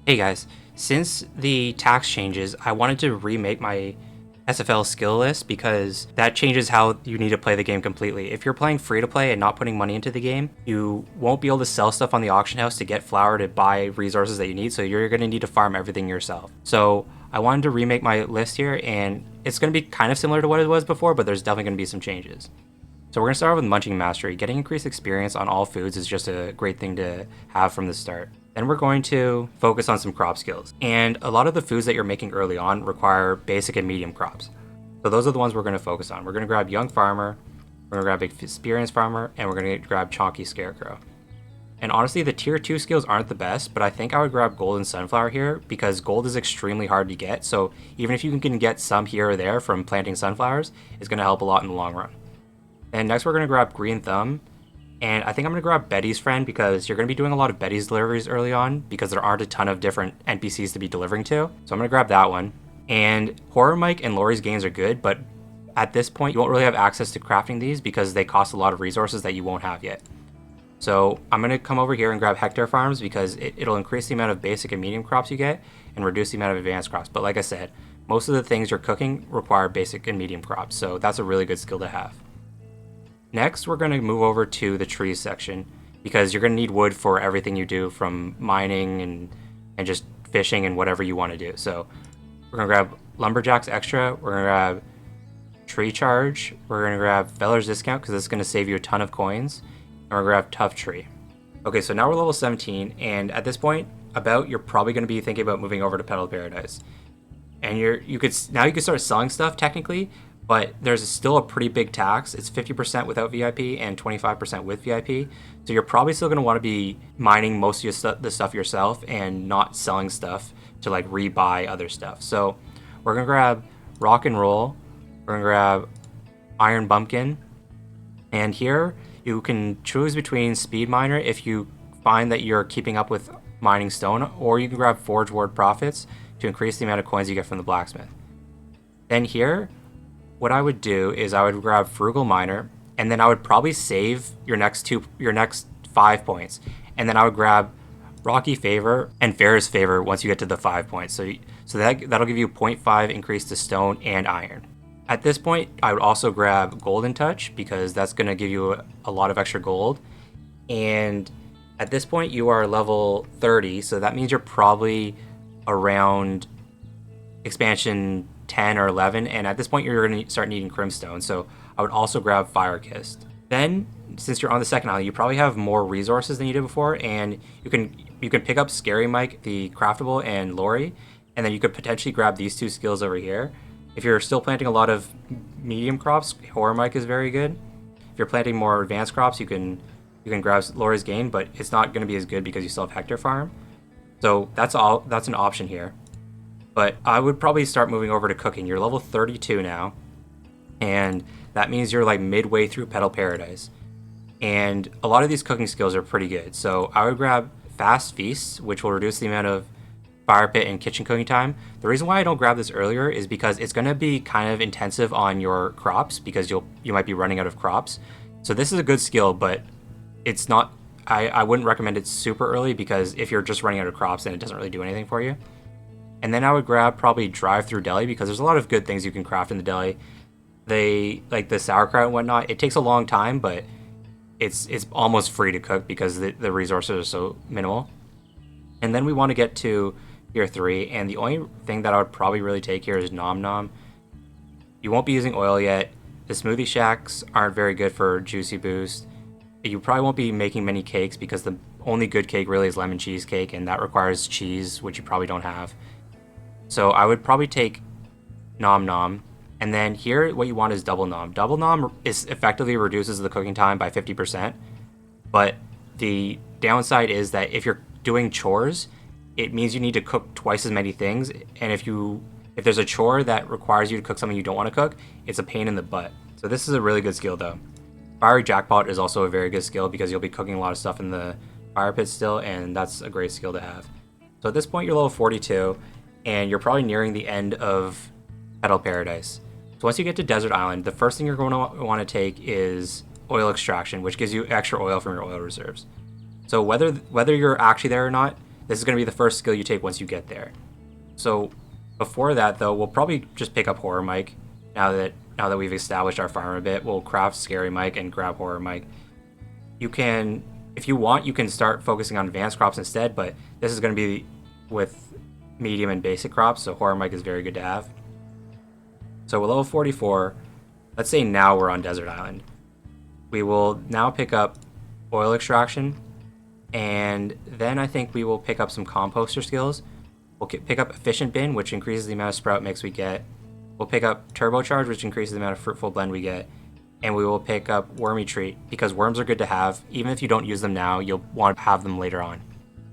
Hey guys, since the tax changes, I wanted to remake my SFL skill list because that changes how you need to play the game completely. If you're playing free to play and not putting money into the game, you won't be able to sell stuff on the auction house to get flour to buy resources that you need, so you're going to need to farm everything yourself. So I wanted to remake my list here, and it's going to be kind of similar to what it was before, but there's definitely going to be some changes. So we're going to start with Munching Mastery. Getting increased experience on all foods is just a great thing to have from the start. Then we're going to focus on some crop skills. And a lot of the foods that you're making early on require basic and medium crops. So those are the ones we're going to focus on. We're going to grab Young Farmer, we're going to grab Experienced Farmer, and we're going to grab Chonky Scarecrow. And honestly, the tier 2 skills aren't the best, but I think I would grab Golden Sunflower here because gold is extremely hard to get. So even if you can get some here or there from planting sunflowers, it's going to help a lot in the long run. And next we're going to grab Green Thumb. And I think I'm going to grab Betty's Friend because you're going to be doing a lot of Betty's deliveries early on because there aren't a ton of different NPCs to be delivering to. So I'm going to grab that one. And Horror Mike and Lori's gains are good, but at this point you won't really have access to crafting these because they cost a lot of resources that you won't have yet. So I'm going to come over here and grab Hectare Farms because it'll increase the amount of basic and medium crops you get and reduce the amount of advanced crops. But like I said, most of the things you're cooking require basic and medium crops, so that's a really good skill to have. Next, we're going to move over to the trees section because you're going to need wood for everything you do from mining and just fishing and whatever you want to do. So we're going to grab Lumberjack's Extra, we're going to grab Tree Charge, we're going to grab Feller's Discount because it's going to save you a ton of coins, and we're going to grab Tough Tree. Okay, so now we're level 17, and at this point, you're probably going to be thinking about moving over to Petal Paradise. And you could start selling stuff technically, but there's still a pretty big tax. It's 50% without VIP and 25% with VIP. So you're probably still going to want to be mining most of the stuff yourself and not selling stuff to like rebuy other stuff. So we're going to grab Rock and Roll. We're going to grab Iron Bumpkin. And here you can choose between Speed Miner if you find that you're keeping up with mining stone, or you can grab Forge Ward Profits to increase the amount of coins you get from the blacksmith. Then here, what I would do is I would grab Frugal Miner, and then I would probably save your next 5 points, and then I would grab Rocky Favor and Ferris Favor once you get to the 5 points. So that'll give you 0.5 increase to stone and iron. At this point, I would also grab Golden Touch because that's going to give you a lot of extra gold. And at this point, you are level 30, so that means you're probably around expansion 10 or 11, and at this point you're going to start needing Crimstone, so I would also grab Fire Kist. Then, since you're on the second island, you probably have more resources than you did before, and you can pick up Scary Mike, the Craftable, and Lori, and then you could potentially grab these two skills over here. If you're still planting a lot of medium crops, Horror Mike is very good. If you're planting more advanced crops, you can grab Lori's Gain, but it's not going to be as good because you still have Hectare Farm. So that's an option here. But I would probably start moving over to cooking. You're level 32 now, and that means you're like midway through Petal Paradise. And a lot of these cooking skills are pretty good. So I would grab Fast Feasts, which will reduce the amount of fire pit and kitchen cooking time. The reason why I don't grab this earlier is because it's going to be kind of intensive on your crops because you might be running out of crops. So this is a good skill, but it's not. I wouldn't recommend it super early because if you're just running out of crops, then it doesn't really do anything for you. And then I would grab probably Drive Through Deli because there's a lot of good things you can craft in the deli. They like the sauerkraut and whatnot. It takes a long time, but it's almost free to cook because the resources are so minimal. And then we want to get to tier 3, and the only thing that I would probably really take here is Nom Nom. You won't be using oil yet. The Smoothie Shacks aren't very good for Juicy Boost. You probably won't be making many cakes because the only good cake really is lemon cheesecake, and that requires cheese, which you probably don't have. So I would probably take Nom Nom, and then here what you want is Double Nom. Double Nom effectively reduces the cooking time by 50%, but the downside is that if you're doing chores, it means you need to cook twice as many things, and if there's a chore that requires you to cook something you don't want to cook, it's a pain in the butt. So this is a really good skill though. Fiery Jackpot is also a very good skill because you'll be cooking a lot of stuff in the fire pit still, and that's a great skill to have. So at this point you're level 42, and you're probably nearing the end of Petal Paradise. So once you get to Desert Island, the first thing you're going to want to take is Oil Extraction, which gives you extra oil from your oil reserves. So whether you're actually there or not, This is going to be the first skill you take once you get there. So before that, though, we'll probably just pick up Horror Mike. Now that we've established our farm a bit, we'll craft Scary Mike and grab Horror Mike. You can, if you want, you can start focusing on advanced crops instead, but this is going to be with medium and basic crops, so Horror Mike is very good to have. So we're level 44. Let's say now we're on Desert Island. We will now pick up Oil Extraction, and then I think we will pick up some Composter skills. We'll pick up Efficient Bin, which increases the amount of sprout mix we get. We'll pick up Turbocharge, which increases the amount of Fruitful Blend we get. And we will pick up Wormy Treat, because worms are good to have. Even if you don't use them now, you'll want to have them later on.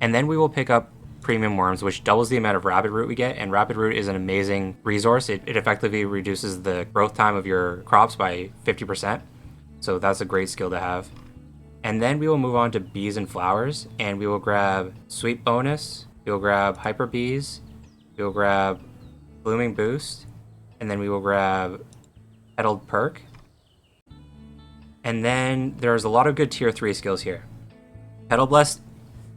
And then we will pick up Premium Worms, which doubles the amount of Rapid Root we get, and Rapid Root is an amazing resource. It effectively reduces the growth time of your crops by 50%, so that's a great skill to have. And then we will move on to Bees and Flowers, and we will grab Sweet Bonus, we will grab Hyper Bees, we will grab Blooming Boost, and then we will grab Petal Perk. And then there's a lot of good tier 3 skills here. Petal Blessed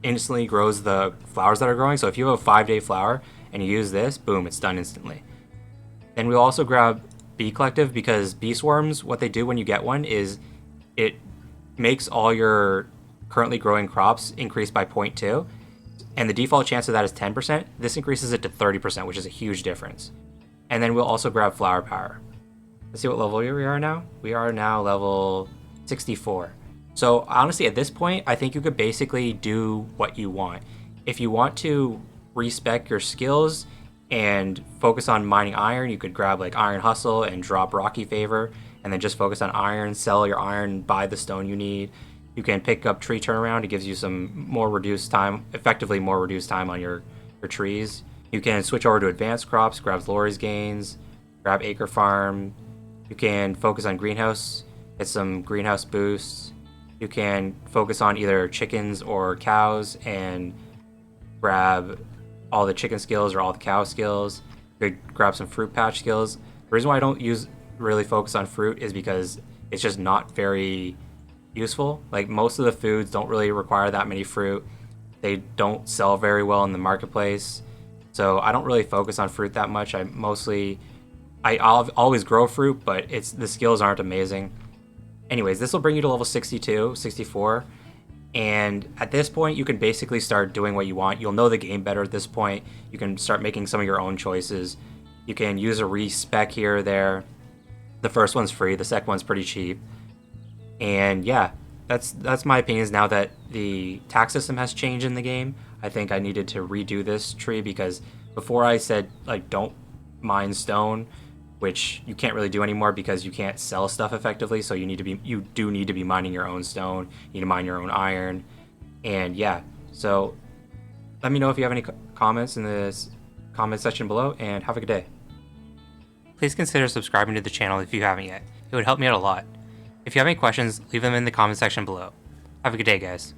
instantly grows the flowers that are growing, so if you have a 5-day flower and you use this, boom, it's done instantly. Then we'll also grab Bee Collective, because bee swarms, what they do when you get one is it makes all your currently growing crops increase by 0.2, and the default chance of that is 10%. This increases it to 30%, which is a huge difference. And then we'll also grab Flower Power. Let's see what level we are now. We are now level 64. So honestly, at this point, I think you could basically do what you want. If you want to respec your skills and focus on mining iron, you could grab like Iron Hustle and drop Rocky Favor, and then just focus on iron, sell your iron, buy the stone you need. You can pick up Tree Turnaround. It gives you some more reduced time, effectively more reduced time on your trees. You can switch over to advanced crops, grab Lori's Gains, grab Acre Farm. You can focus on greenhouse, get some greenhouse boosts. You can focus on either chickens or cows and grab all the chicken skills or all the cow skills. You could grab some fruit patch skills. The reason why I don't really focus on fruit is because it's just not very useful. Like, most of the foods don't really require that many fruit. They don't sell very well in the marketplace. So I don't really focus on fruit that much. I'll always grow fruit, but the skills aren't amazing. Anyways, this will bring you to level 62, 64, and at this point you can basically start doing what you want. You'll know the game better at this point. You can start making some of your own choices. You can use a respec here or there. The first one's free, the second one's pretty cheap. And yeah, that's my opinions now that the tax system has changed in the game. I think I needed to redo this tree, because before I said, like, don't mine stone, which you can't really do anymore because you can't sell stuff effectively. So you do need to be mining your own stone. You need to mine your own iron. And yeah, so let me know if you have any comments in this comment section below, and have a good day. Please consider subscribing to the channel if you haven't yet. It would help me out a lot. If you have any questions, leave them in the comment section below. Have a good day, guys.